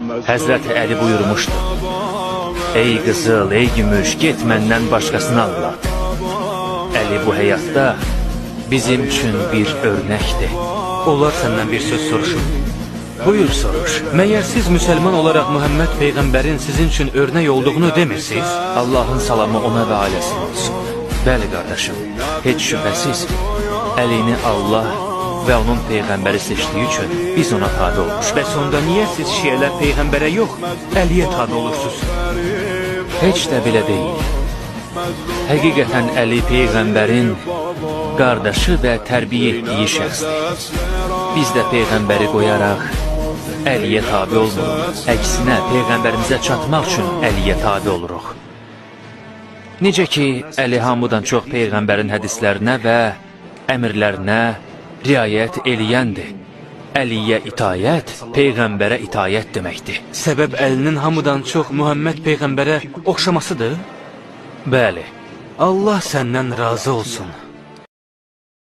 Həzrəti Əli buyurmuşdu: Ey qızıl, ey gümüş, get məndən başqasını anlat. Əli bu həyatda bizim üçün bir örnəkdir. Onlar səndən bir söz soruşur. Buyur soruş. Məyər siz müsəlman olaraq Muhammed Peyğəmbərin sizin üçün örnək olduğunu demirsiniz? Allahın salamı ona və ailəsinə olsun. Bəli qardaşım, heç şübhəsiz Əlini Allah və onun Peyğəmbəri seçdiyi üçün biz ona tabi olmuş. Bəs onda niyə siz şiələr Peyğəmbərə yox, Əliyə tabi olursunuz? Heç də belə deyil. Həqiqətən Əli Peyğəmbərin qardaşı və tərbiyə etdiyi şəxsdir. Biz də Peyğəmbəri qoyaraq Əliyə tabi olmuruq. Əksinə, Peyğəmbərimizə çatmaq üçün Əliyə tabi oluruq. Necə ki, Əli hamıdan çox Peyğəmbərin hədislərinə və əmrlərinə riayət eləyəndir. Əliyə itayət, Peyğəmbərə itayət deməkdir. Səbəb Əlinin hamıdan çox Muhammed Peyğəmbərə oxşamasıdır? Bəli. Allah səndən razı olsun.